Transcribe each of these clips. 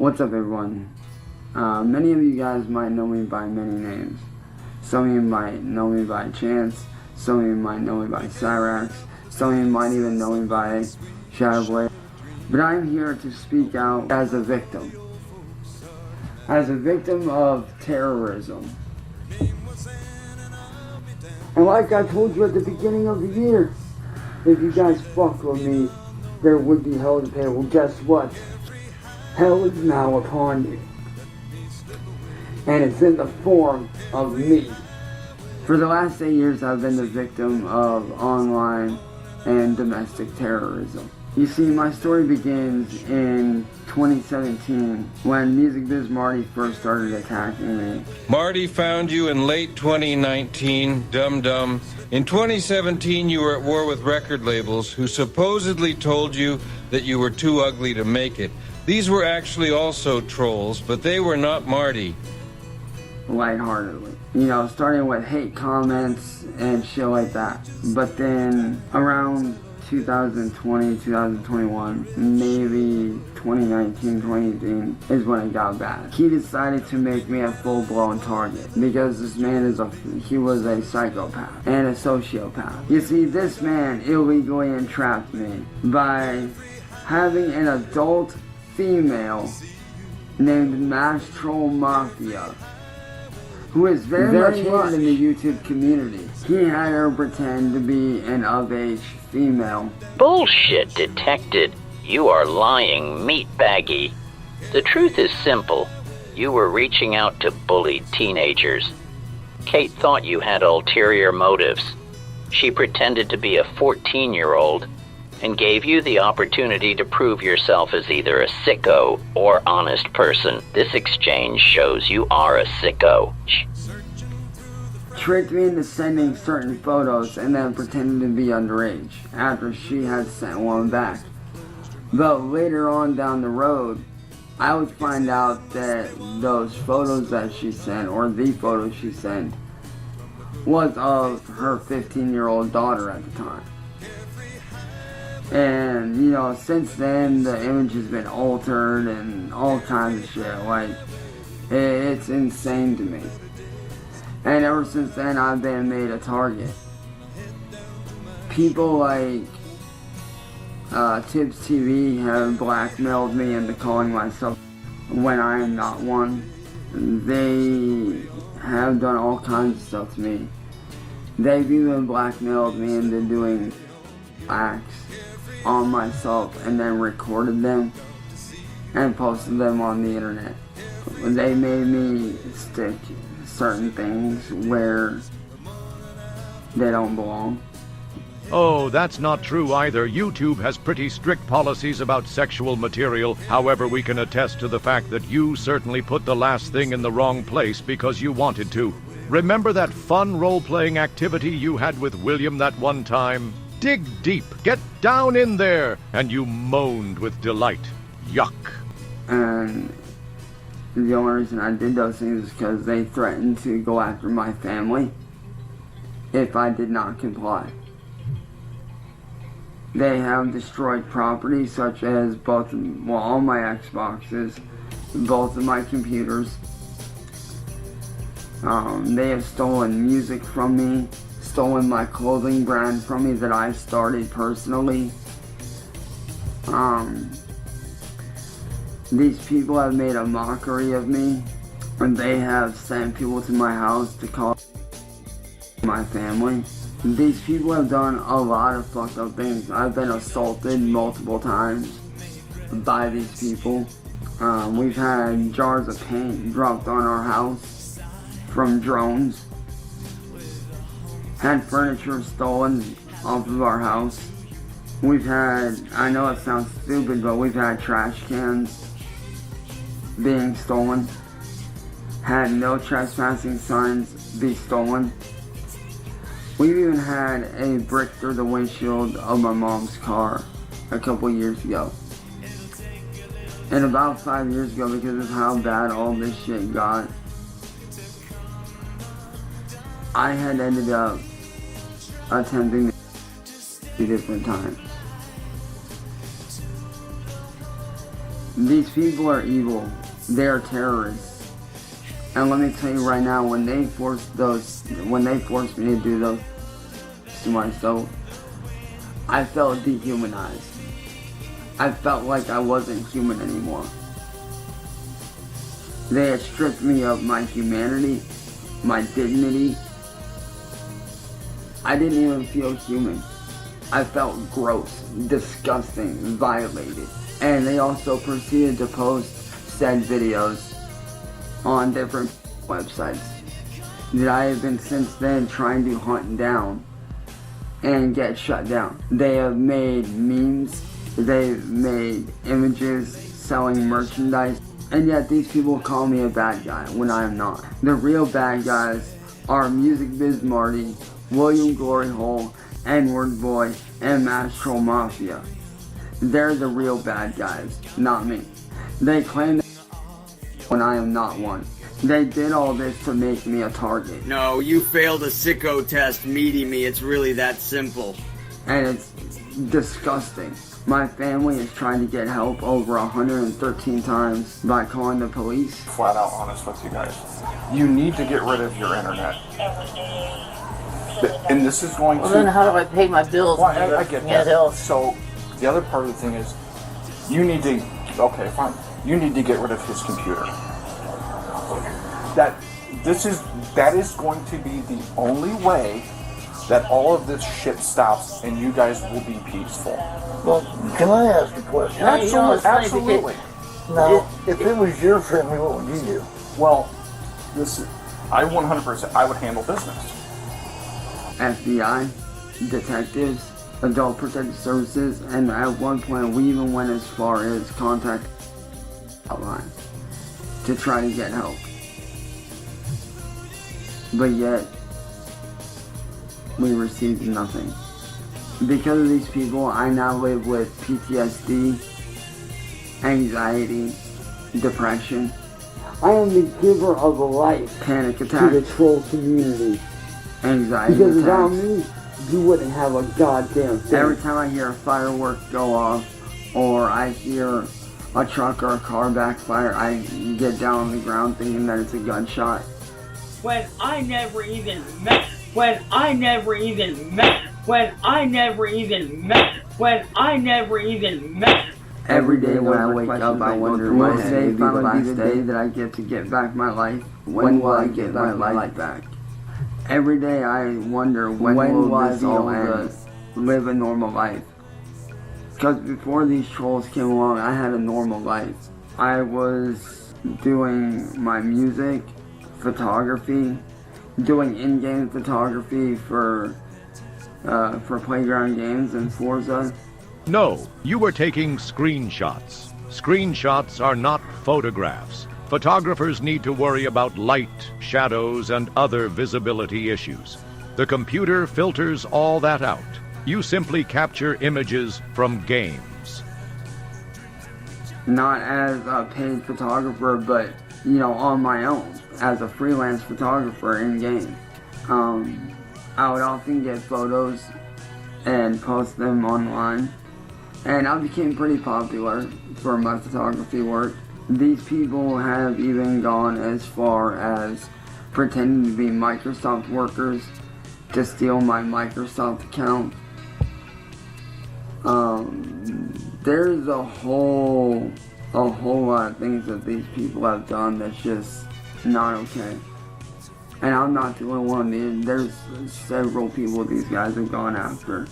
What's up, everyone? Many of you guys might know me by many names. Some of you might know me by Chance. Some of you might know me by Cyraxx. Some of you might even know me by WordBoi. But I'm here to speak out as a victim. As a victim of terrorism. And like I told you at the beginning of the year, if you guys fuck with me, there would be hell to pay. Well, guess what? Hell is now upon you. And it's in the form of me. For the last 8 years, I've been the victim of online and domestic terrorism. You see, my story begins in 2017 when Music Biz Marty first started attacking me. Marty found you in late 2019, dum-dum. In 2017, you were at war with record labels who supposedly told you that you were too ugly to make it. These were actually also trolls, but they were not Marty. Lightheartedly. You know, starting with hate comments and shit like that. But then around 2020, 2021, maybe 2019, 2018 is when it got bad. He decided to make me a full-blown target because this man he was a psychopath and a sociopath. You see, this man illegally entrapped me by having an adult female named Mass Troll Mafia, who is very much hated in the YouTube community. He had her pretend to be an of-age female. Bullshit detected. You are lying, meatbaggy. The truth is simple. You were reaching out to bullied teenagers. Kate thought you had ulterior motives. She pretended to be a 14-year-old and gave you the opportunity to prove yourself as either a sicko or honest person. This exchange shows you are a sicko. Tricked me into sending certain photos and then pretending to be underage after she had sent one back. But later on down the road, I would find out that those photos that she sent, or the photos she sent, was of her 15-year-old daughter at the time. And, you know, since then, the image has been altered and all kinds of shit. Like, it's insane to me. And ever since then, I've been made a target. People like Tips TV have blackmailed me into calling myself when I am not one. They have done all kinds of stuff to me. They've even blackmailed me into doing acts on myself and then recorded them and posted them on the internet. They made me stick certain things where they don't belong. Oh, that's not true either. YouTube has pretty strict policies about sexual material. However, we can attest to the fact that you certainly put the last thing in the wrong place because you wanted to. Remember that fun role-playing activity you had with William that one time? Dig deep, get down in there, and you moaned with delight. Yuck. And the only reason I did those things is because they threatened to go after my family if I did not comply. They have destroyed property such as all my Xboxes, both of my computers. They have stolen music from me, stolen my clothing brand from me that I started personally. These people have made a mockery of me, and they have sent people to my house to call my family. These people have done a lot of fucked up things. I've been assaulted multiple times by these people. We've had jars of paint dropped on our house from drones. Had furniture stolen off of our house. We've had, I know it sounds stupid, but we've had trash cans being stolen. Had no trespassing signs be stolen. We've even had a brick through the windshield of my mom's car a couple years ago. And about 5 years ago, because of how bad all this shit got, I had ended up attempting 2 different times. These people are evil. They are terrorists. And let me tell you right now, when they forced me to do those to myself, I felt dehumanized. I felt like I wasn't human anymore. They had stripped me of my humanity, my dignity. I didn't even feel human. I felt gross, disgusting, violated. And they also proceeded to post said videos on different websites that I have been since then trying to hunt down and get shut down. They have made memes, they've made images selling merchandise, and yet these people call me a bad guy when I am not. The real bad guys are Music Biz Marty, William Glory Hole, and WordBoi, and Mass Troll Mafia. They're the real bad guys, not me. They claim that when I am not one. They did all this to make me a target. No, you failed a sicko test meeting me. It's really that simple. And it's disgusting. My family is trying to get help over 113 times by calling the police. Flat out honest with you guys. You need to get rid of your internet. And this is going to... Well, then how do I pay my bills? Well, I get that. So, the other part of the thing is, you need to... Okay, fine. You need to get rid of his computer. That is going to be the only way that all of this shit stops and you guys will be peaceful. Well, can I ask a question? Absolutely. Now, if it was your family, what would you do? Well, I 100%, I would handle business. FBI, detectives, adult protective services, and at one point we even went as far as contact hotline to try to get help. But yet, we received nothing. Because of these people, I now live with PTSD, anxiety, depression. I am the giver of life, panic attacks to the troll community. Anxiety because without me, you wouldn't have a goddamn thing. Every time I hear a firework go off, or I hear a truck or a car backfire, I get down on the ground thinking that it's a gunshot. When I never even met, when I never even met, when I never even met, when I never even met. Every day when I wake up, I wonder, will today finally be the day that I get to get back my life? When will I get my life back? Every day I wonder, when will this all end? Live a normal life. Because before these trolls came along, I had a normal life. I was doing my music, photography, doing in-game photography for playground games and Forza. No, you were taking screenshots. Screenshots are not photographs. Photographers need to worry about light, shadows, and other visibility issues. The computer filters all that out. You simply capture images from games. Not as a paid photographer, but, on my own, as a freelance photographer in-game. I would often get photos and post them online. And I became pretty popular for my photography work. These people have even gone as far as pretending to be Microsoft workers to steal my Microsoft account. There's a whole lot of things that these people have done that's just not okay. And I'm not the only one. There's several people these guys have gone after.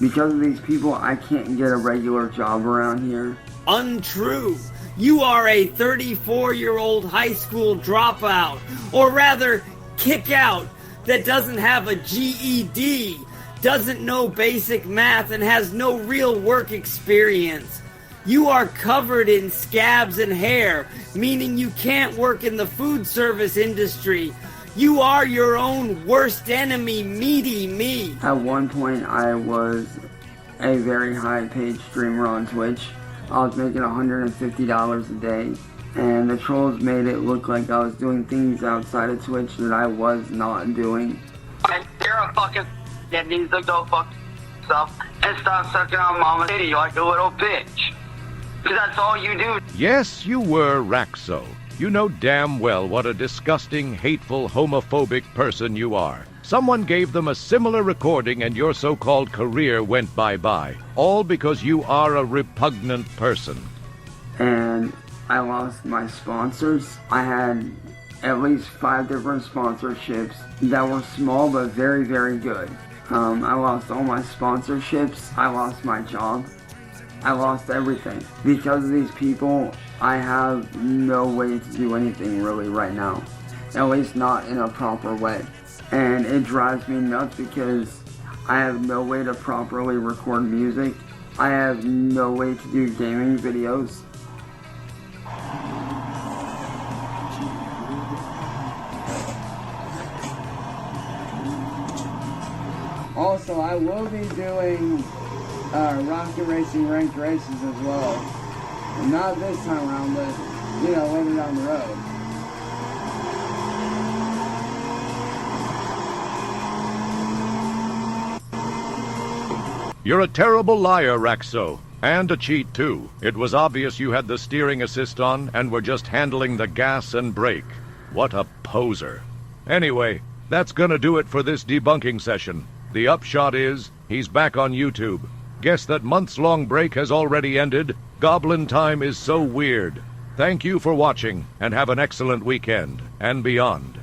Because of these people, I can't get a regular job around here. Untrue. You are a 34-year-old high school dropout, or rather, kick out, that doesn't have a GED, doesn't know basic math, and has no real work experience. You are covered in scabs and hair, meaning you can't work in the food service industry. You are your own worst enemy, meaty me. At one point, I was a very high-paid streamer on Twitch. I was making $150 a day, and the trolls made it look like I was doing things outside of Twitch that I was not doing. And you're a fucking that needs to go fuck yourself and stop sucking on mama's titty like a little bitch. Because that's all you do. Yes, you were Raxo. You know damn well what a disgusting, hateful, homophobic person you are. Someone gave them a similar recording and your so-called career went bye-bye. All because you are a repugnant person. And I lost my sponsors. I had at least 5 different sponsorships that were small but very, very good. I lost all my sponsorships. I lost my job. I lost everything. Because of these people, I have no way to do anything really right now. At least not in a proper way. And it drives me nuts because I have no way to properly record music. I have no way to do gaming videos. Also, I will be doing Rocket Racing ranked races as well. Not this time around, but, you know, later down the road. You're a terrible liar, Raxo. And a cheat, too. It was obvious you had the steering assist on and were just handling the gas and brake. What a poser. Anyway, that's gonna do it for this debunking session. The upshot is, he's back on YouTube. Guess that months-long break has already ended. Goblin time is so weird. Thank you for watching, and have an excellent weekend, and beyond.